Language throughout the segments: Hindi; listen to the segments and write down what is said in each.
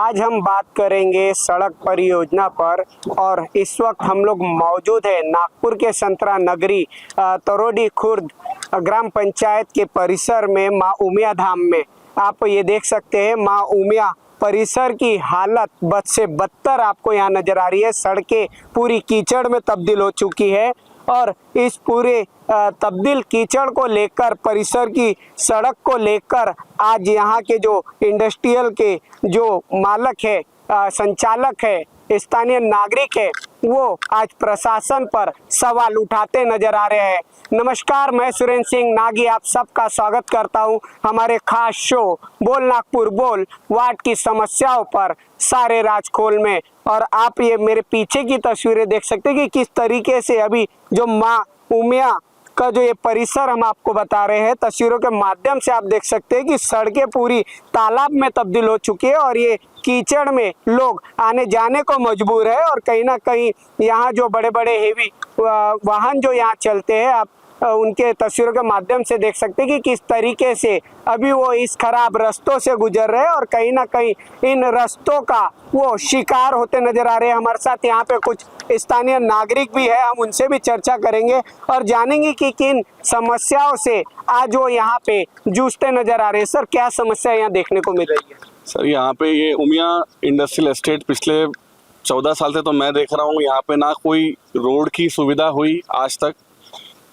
आज हम बात करेंगे सड़क परियोजना पर। और इस वक्त हम लोग मौजूद है नागपुर के संतरा नगरी तरोडी खुर्द ग्राम पंचायत के परिसर में माँ उमिया धाम में। आप ये देख सकते हैं माँ उमिया परिसर की हालत बद से बदतर आपको यहाँ नजर आ रही है। सड़कें पूरी कीचड़ में तब्दील हो चुकी है और इस पूरे तब्दील कीचड़ को लेकर, परिसर की सड़क को लेकर आज यहाँ के जो इंडस्ट्रियल के जो मालक है, संचालक है, स्थानीय नागरिक है, वो आज प्रशासन पर सवाल उठाते नजर आ रहे हैं। नमस्कार, मैं सुरेंद्र सिंह नागी आप सबका स्वागत करता हूं हमारे खास शो बोल नागपुर बोल वार्ड की समस्याओं पर सारे राजखोल में। और आप ये मेरे पीछे की तस्वीरें देख सकते हैं कि किस तरीके से अभी जो माँ उमिया का जो ये परिसर हम आपको बता रहे हैं, तस्वीरों के माध्यम से आप देख सकते हैं कि सड़कें पूरी तालाब में तब्दील हो चुकी है और ये कीचड़ में लोग आने जाने को मजबूर है। और कहीं ना कहीं यहाँ जो बड़े बड़े हेवी वाहन जो यहाँ चलते हैं, आप उनके तस्वीरों के माध्यम से देख सकते हैं कि किस तरीके से अभी वो इस खराब रास्तों से गुजर रहे हैं और कहीं ना कहीं इन रास्तों का वो शिकार होते नजर आ रहे हैं। हमारे साथ यहाँ पे कुछ स्थानीय नागरिक भी है, हम उनसे भी चर्चा करेंगे और जानेंगे कि किन समस्याओं से आज वो यहाँ पे जूझते नजर आ रहे हैं। सर, क्या समस्या यहाँ देखने को मिल रही है? सर, यहाँ पे ये उमिया इंडस्ट्रियल एस्टेट पिछले 14 साल से तो मैं देख रहा हूँ, यहाँ पे ना कोई रोड की सुविधा हुई आज तक।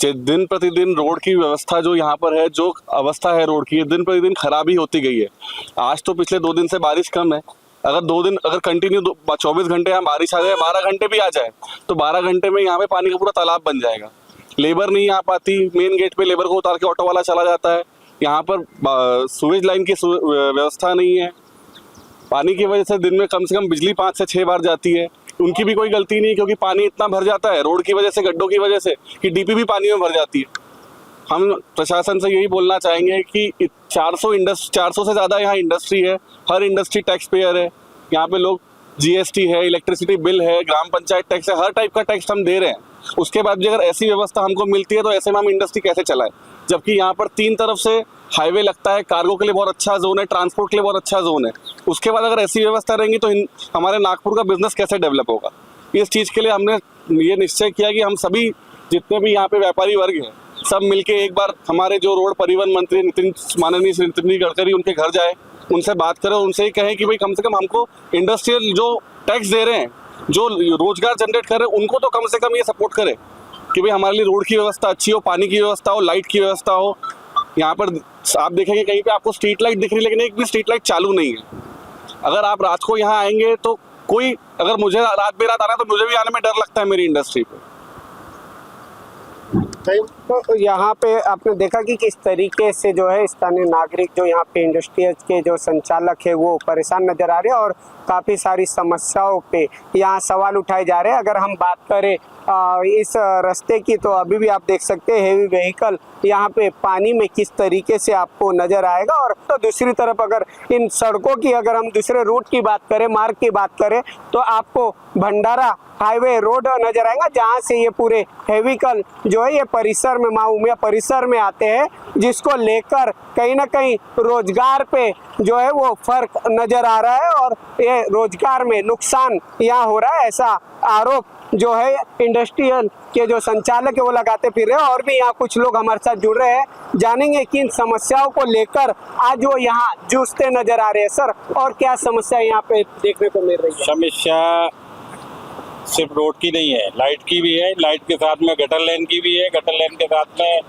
दिन प्रतिदिन रोड की व्यवस्था जो यहाँ पर है, जो अवस्था है रोड की, ये दिन प्रतिदिन खराबी होती गई है। आज तो पिछले 2 दिन से बारिश कम है। अगर 2 दिन अगर कंटिन्यू 24 घंटे यहाँ बारिश आ जाए, 12 घंटे भी आ जाए, तो 12 घंटे में यहाँ पे पानी का पूरा तालाब बन जाएगा। लेबर नहीं आ पाती, मेन गेट पे लेबर को उतार के ऑटो वाला चला जाता है। यहाँ पर सीवेज लाइन की व्यवस्था नहीं है। पानी की वजह से दिन में कम से कम बिजली 5 से 6 बार जाती है। उनकी भी कोई गलती नहीं, क्योंकि पानी इतना भर जाता है रोड की वजह से, गड्ढों की वजह से, कि डीपी भी पानी में भर जाती है। हम प्रशासन से यही बोलना चाहेंगे कि 400 से ज़्यादा यहाँ इंडस्ट्री है, हर इंडस्ट्री टैक्स पेयर है। यहाँ पे लोग जीएसटी है, इलेक्ट्रिसिटी बिल है, ग्राम पंचायत टैक्स है, हर टाइप का टैक्स हम दे रहे हैं। उसके बाद भी अगर ऐसी व्यवस्था हमको मिलती है तो ऐसे में हम इंडस्ट्री कैसे चलाएं, जबकि यहाँ पर 3 तरफ से हाईवे लगता है, कार्गो के लिए बहुत अच्छा जोन है, ट्रांसपोर्ट के लिए बहुत अच्छा जोन है। उसके बाद अगर ऐसी व्यवस्था रहेंगी तो हमारे नागपुर का बिजनेस कैसे डेवलप होगा? इस चीज़ के लिए हमने ये निश्चय किया कि हम सभी जितने भी यहाँ पे व्यापारी वर्ग हैं, सब मिलके एक बार हमारे जो रोड परिवहन मंत्री माननीय श्री नितिन गडकरी, उनके घर जाए, उनसे बात करें, उनसे ही कहें कि भाई कम से कम हमको इंडस्ट्रियल जो टैक्स दे रहे हैं, जो रोजगार जनरेट कर रहे हैं, उनको तो कम से कम ये सपोर्ट करें कि भाई हमारे लिए रोड की व्यवस्था अच्छी हो, पानी की व्यवस्था हो, लाइट की व्यवस्था हो। यहाँ पर आप देखेंगे कहीं पे आपको स्ट्रीट लाइट दिख रही है, लेकिन एक भी स्ट्रीट लाइट चालू नहीं है। अगर आप रात को यहाँ आएंगे तो कोई, अगर मुझे रात बेरात आना है तो मुझे भी आने में डर लगता है मेरी इंडस्ट्री पे। तो यहाँ पे आपने देखा कि किस तरीके से जो है स्थानीय नागरिक, जो यहाँ पे इंडस्ट्रियल के जो संचालक है, वो परेशान नजर आ रहे हैं और काफ़ी सारी समस्याओं पे यहाँ सवाल उठाए जा रहे हैं। अगर हम बात करें इस रास्ते की, तो अभी भी आप देख सकते हैं हेवी व्हीकल यहाँ पे पानी में किस तरीके से आपको नजर आएगा। और तो दूसरी तरफ अगर इन सड़कों की, अगर हम दूसरे रूट की बात करें, मार्ग की बात करें, तो आपको भंडारा हाईवे रोड नजर आएगा, जहाँ से ये पूरे व्हीकल जो है ये परिसर में, माँ उमिया परिसर में आते हैं, जिसको लेकर कहीं ना कहीं रोजगार पे जो है वो फर्क नजर आ रहा है और ये रोजगार में नुकसान यहाँ हो रहा है। ऐसा आरोप जो है इंडस्ट्रियल के जो संचालक है वो लगाते फिर रहे हैं। और भी यहाँ कुछ लोग हमारे साथ जुड़ रहे हैं, जानेंगे किन समस्याओं को लेकर आज वो यहाँ जूझते नजर आ रहे हैं। सर, और क्या समस्या यहाँ पे देखने को मिल रही है? समस्या सिर्फ रोड की नहीं है, लाइट की भी है, लाइट के साथ में गटर लाइन की भी है, गटर लाइन के साथ में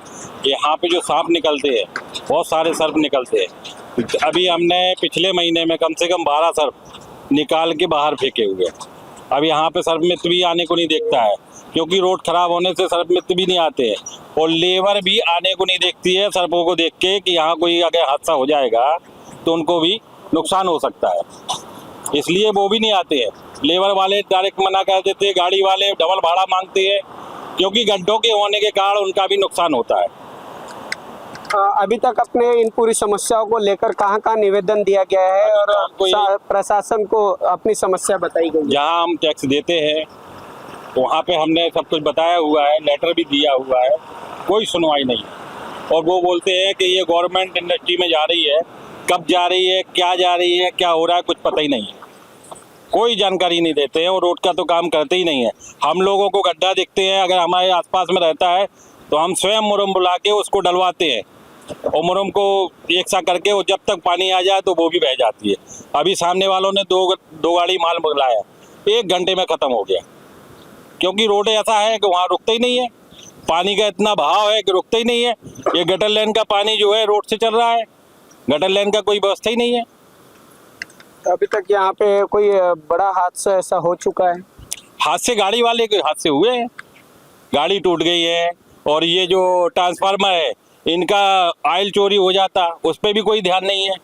यहाँ पे जो सांप निकलते हैं, बहुत सारे सर्प निकलते हैं। अभी हमने पिछले महीने में कम से कम 12 सर्प निकाल के बाहर फेंके हुए। अब यहाँ पे सर्प मित्र भी आने को नहीं देखता है, क्योंकि रोड खराब होने से सर्प मित्र भी नहीं आते हैं और लेबर भी आने को नहीं देखती है सर्पों को देख के कि यहाँ कोई अगर हादसा हो जाएगा तो उनको भी नुकसान हो सकता है, इसलिए वो भी नहीं आते हैं। लेबर वाले डायरेक्ट मना कर देते हैं, गाड़ी वाले डबल भाड़ा मांगते हैं, क्योंकि गड्ढों के होने के कारण उनका भी नुकसान होता है। अभी तक अपने इन पूरी समस्याओं को लेकर कहाँ निवेदन दिया गया है और प्रशासन को अपनी समस्या बताई गई है? जहाँ हम टैक्स देते हैं वहाँ पे हमने सब कुछ बताया हुआ है, लेटर भी दिया हुआ है, कोई सुनवाई नहीं। और वो बोलते हैं कि ये गवर्नमेंट इंडस्ट्री में जा रही है, कब जा रही है, क्या जा रही है, क्या हो रहा है, कुछ पता ही नहीं है। कोई जानकारी नहीं देते हैं और रोड का तो काम करते ही नहीं है। हम लोगों को गड्ढा दिखते हैं, अगर हमारे आसपास में रहता है तो हम स्वयं मुरम बुला के उसको डलवाते हैं और मुरम को एक सा करके वो जब तक पानी आ जाए तो वो भी बह जाती है। अभी सामने वालों ने दो गाड़ी माल बुलाया, 1 घंटे में ख़त्म हो गया, क्योंकि रोड ऐसा है कि वहाँ रुकता ही नहीं है। पानी का इतना बहाव है कि रुकता ही नहीं है। ये गटर लाइन का पानी जो है रोड से चल रहा है, गटर लाइन का कोई व्यवस्था ही नहीं है। अभी तक यहाँ पे कोई बड़ा हादसा ऐसा हो चुका है? हादसे गाड़ी वाले के हादसे हुए हैं, गाड़ी टूट गई है। और ये जो ट्रांसफार्मर है इनका ऑयल चोरी हो जाता, उस पर भी कोई ध्यान नहीं है।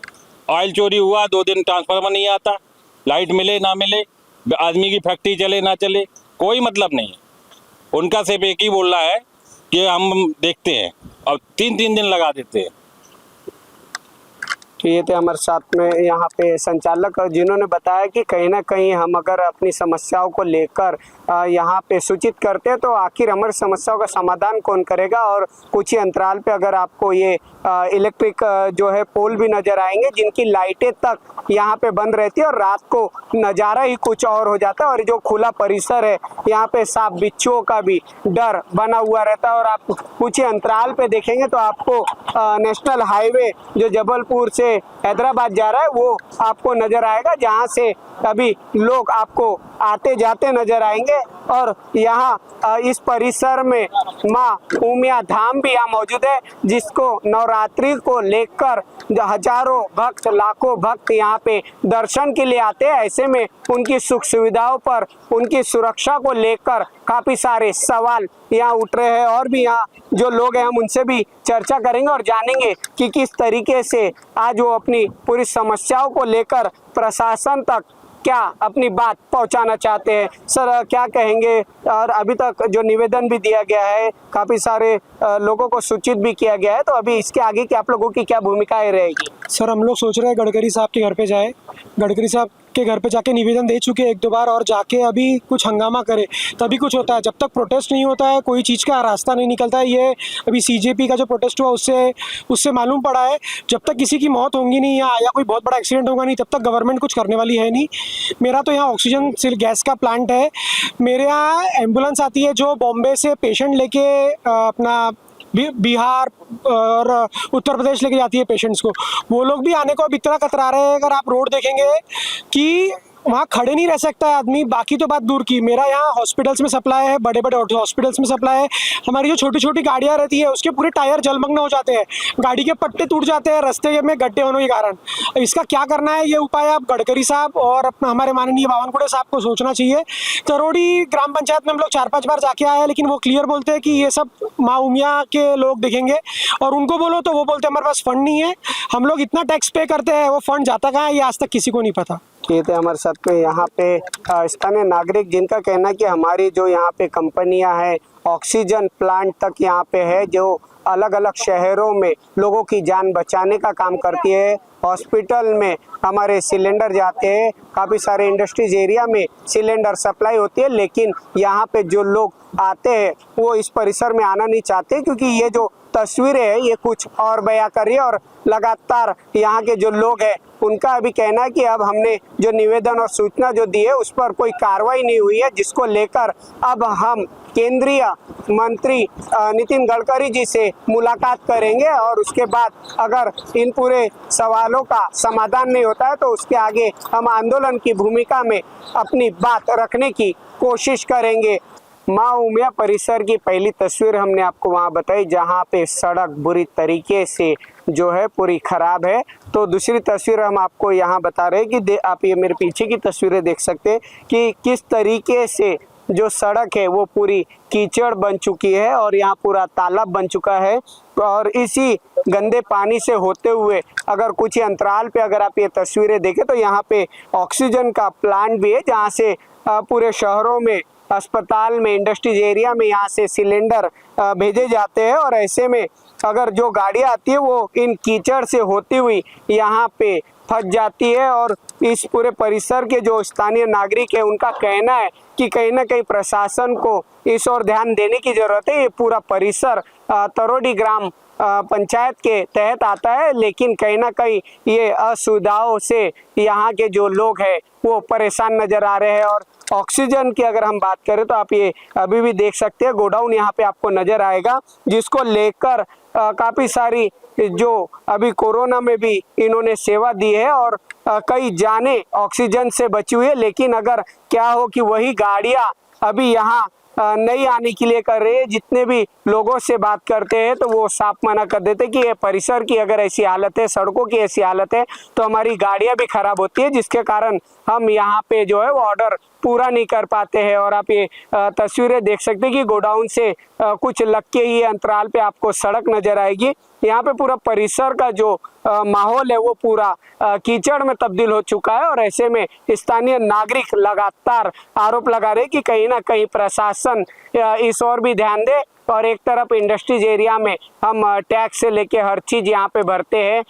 ऑयल चोरी हुआ 2 दिन ट्रांसफार्मर नहीं आता, लाइट मिले ना मिले, आदमी की फैक्ट्री चले ना चले, कोई मतलब नहीं है। उनका सिर्फ एक ही बोल रहा है कि हम देखते हैं, और 3-3 दिन लगा देते हैं। तो ये थे हमारे साथ में यहाँ पे संचालक, और जिन्होंने बताया कि कहीं ना कहीं हम अगर अपनी समस्याओं को लेकर यहाँ पे सूचित करते हैं तो आखिर हमारी समस्याओं का समाधान कौन करेगा। और कुछ ही अंतराल पे अगर आपको ये इलेक्ट्रिक जो है पोल भी नज़र आएंगे जिनकी लाइटें तक यहाँ पे बंद रहती है और रात को नज़ारा ही कुछ और हो जाता है। और जो खुला परिसर है यहाँ पे सांप बिच्छुओं का भी डर बना हुआ रहता है। और आप कुछ ही अंतराल पे देखेंगे तो आपको नेशनल हाईवे जो जबलपुर से हैदराबाद जा रहा है वो आपको नजर आएगा, जहां से अभी लोग आपको आते जाते नजर आएंगे। और यहाँ इस परिसर में माँ उमिया धाम भी यहाँ मौजूद है, जिसको नवरात्रि को लेकर हजारों भक्त, लाखों भक्त यहाँ पे दर्शन के लिए आते हैं। ऐसे में उनकी सुख सुविधाओं पर, उनकी सुरक्षा को लेकर काफी सारे सवाल यहाँ उठ रहे हैं। और भी यहाँ जो लोग हैं हम उनसे भी चर्चा करेंगे और जानेंगे कि किस तरीके से आज वो अपनी पूरी समस्याओं को लेकर प्रशासन तक क्या अपनी बात पहुंचाना चाहते हैं। सर क्या कहेंगे? और अभी तक जो निवेदन भी दिया गया है, काफ़ी सारे लोगों को सूचित भी किया गया है, तो अभी इसके आगे की आप लोगों की क्या भूमिकाएं रहेगी? सर हम लोग सोच रहे हैं गडकरी साहब के घर पे जाए, गडकरी साहब के घर पे जाके निवेदन दे चुके 1-2 बार, और जाके अभी कुछ हंगामा करे तभी कुछ होता है। जब तक प्रोटेस्ट नहीं होता है कोई चीज़ का रास्ता नहीं निकलता है। ये अभी CJP का जो प्रोटेस्ट हुआ उससे मालूम पड़ा है, जब तक किसी की मौत होगी नहीं या कोई बहुत बड़ा एक्सीडेंट होगा नहीं तब तक गवर्नमेंट कुछ करने वाली है नहीं। मेरा तो यहाँ ऑक्सीजन गैस का प्लांट है, मेरे यहाँ एम्बुलेंस आती है जो बॉम्बे से पेशेंट लेके अपना बिहार और उत्तर प्रदेश लेके जाती है पेशेंट्स को। वो लोग भी आने को अब इतना कतरा रहे हैं। अगर आप रोड देखेंगे कि वहाँ खड़े नहीं रह सकता है आदमी, बाकी तो बात दूर की। मेरा यहाँ हॉस्पिटल्स में सप्लाई है, बड़े बड़े हॉस्पिटल्स में सप्लाई है। हमारी जो छोटी छोटी गाड़ियाँ रहती है उसके पूरे टायर जलमग्न हो जाते हैं, गाड़ी के पट्टे टूट जाते हैं रास्ते में गड्ढे होने के कारण। इसका क्या करना है, ये उपाय आप गडकरी साहब और अपना हमारे माननीय बावनकुड़े साहब को सोचना चाहिए। तरोड़ी ग्राम पंचायत में हम लोग 4-5 बार जाके आए हैं, लेकिन वो क्लियर बोलते हैं कि ये सब माँ उमिया के लोग देखेंगे, और उनको बोलो तो वो बोलते हैं हमारे पास फंड नहीं है। हम लोग इतना टैक्स पे करते हैं, वो फंड जाता कहाँ है ये आज तक किसी को नहीं पता। ये थे हमारे साथ में यहाँ पे स्थानीय नागरिक, जिनका कहना है कि हमारी जो यहाँ पे कंपनियां हैं ऑक्सीजन प्लांट तक यहाँ पे है, जो अलग अलग शहरों में लोगों की जान बचाने का काम करती है। हॉस्पिटल में हमारे सिलेंडर जाते हैं, काफ़ी सारे इंडस्ट्रीज एरिया में सिलेंडर सप्लाई होती है, लेकिन यहाँ पे जो लोग आते हैं वो इस परिसर में आना नहीं चाहते, क्योंकि ये जो तस्वीरें हैं ये कुछ और बयां कर रही है। और लगातार यहाँ के जो लोग हैं उनका अभी कहना है कि अब हमने जो निवेदन और सूचना जो दी है उस पर कोई कार्रवाई नहीं हुई है, जिसको लेकर अब हम केंद्रीय मंत्री नितिन गडकरी जी से मुलाकात करेंगे। और उसके बाद अगर इन पूरे सवालों का समाधान नहीं होता है तो उसके आगे हम आंदोलन की भूमिका में अपनी बात रखने की कोशिश करेंगे। माँ उमिया परिसर की पहली तस्वीर हमने आपको वहाँ बताई, जहाँ पे सड़क बुरी तरीके से जो है पूरी खराब है। तो दूसरी तस्वीर हम आपको यहाँ बता रहे हैं कि आप ये मेरे पीछे की तस्वीरें देख सकते हैं कि किस तरीके से जो सड़क है वो पूरी कीचड़ बन चुकी है और यहाँ पूरा तालाब बन चुका है। और इसी गंदे पानी से होते हुए अगर कुछ ही अंतराल पे अगर आप ये तस्वीरें देखें तो यहाँ पे ऑक्सीजन का प्लांट भी है, जहाँ से पूरे शहरों में, अस्पताल में, इंडस्ट्रीज एरिया में यहाँ से सिलेंडर भेजे जाते हैं। और ऐसे में अगर जो गाड़ियाँ आती है वो इन कीचड़ से होती हुई यहाँ पे फंस जाती है। और इस पूरे परिसर के जो स्थानीय नागरिक है उनका कहना है कि कहीं ना कहीं प्रशासन को इस ओर ध्यान देने की जरूरत है। ये पूरा परिसर तरोड़ी ग्राम पंचायत के तहत आता है, लेकिन कहीं ना कहीं ये असुविधाओं से यहाँ के जो लोग हैं वो परेशान नजर आ रहे हैं। और ऑक्सीजन की अगर हम बात करें तो आप ये अभी भी देख सकते हैं, गोडाउन यहाँ पे आपको नजर आएगा, जिसको लेकर काफ़ी सारी जो अभी कोरोना में भी इन्होंने सेवा दी है और कई जाने ऑक्सीजन से बची हुई है। लेकिन अगर क्या हो कि वही गाड़ियाँ अभी यहाँ नहीं आने के लिए कर रहे हैं, जितने भी लोगों से बात करते हैं तो वो साफ मना कर देते कि ये परिसर की अगर ऐसी हालत है, सड़कों की ऐसी हालत है तो हमारी गाड़ियां भी खराब होती है, जिसके कारण हम यहाँ पे जो है वो ऑर्डर पूरा नहीं कर पाते हैं। और आप ये तस्वीरें देख सकते हैं कि गोडाउन से कुछ लग के ही अंतराल पे आपको सड़क नजर आएगी। यहाँ पे पूरा परिसर का जो माहौल है वो पूरा कीचड़ में तब्दील हो चुका है। और ऐसे में स्थानीय नागरिक लगातार आरोप लगा रहे कि कहीं ना कहीं प्रशासन इस ओर भी ध्यान दे। और एक तरफ इंडस्ट्रीज एरिया में हम टैक्स से लेके हर चीज यहाँ पे भरते हैं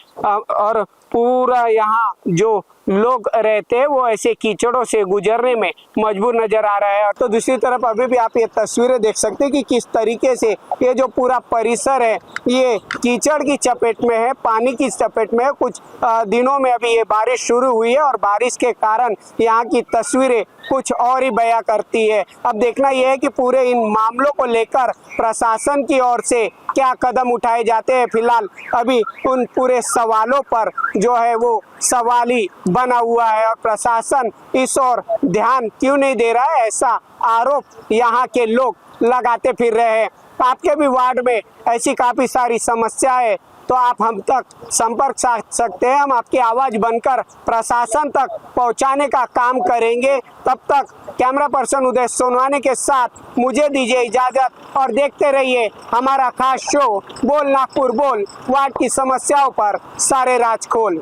और पूरा यहाँ जो लोग रहते हैं वो ऐसे कीचड़ों से गुजरने में मजबूर नजर आ रहा है। और तो दूसरी तरफ अभी भी आप ये तस्वीरें देख सकते हैं कि किस तरीके से ये जो पूरा परिसर है ये कीचड़ की चपेट में है, पानी की चपेट में है। कुछ दिनों में अभी ये बारिश शुरू हुई है और बारिश के कारण यहाँ की तस्वीरें कुछ और ही बयां करती है। अब देखना यह है कि पूरे इन मामलों को लेकर प्रशासन की ओर से क्या कदम उठाए जाते हैं। फिलहाल अभी उन पूरे सवालों पर जो है वो सवाल ही बना हुआ है और प्रशासन इस ओर ध्यान क्यों नहीं दे रहा है, ऐसा आरोप यहाँ के लोग लगाते फिर रहे हैं। आपके भी वार्ड में ऐसी काफ़ी सारी समस्याएं तो आप हम तक संपर्क साध सकते हैं, हम आपकी आवाज़ बनकर प्रशासन तक पहुंचाने का काम करेंगे। तब तक कैमरा पर्सन उदय सोनवानी के साथ मुझे दीजिए इजाज़त और देखते रहिए हमारा खास शो बोल नागपुर बोल, वार्ड की समस्याओं पर सारे राज खोल।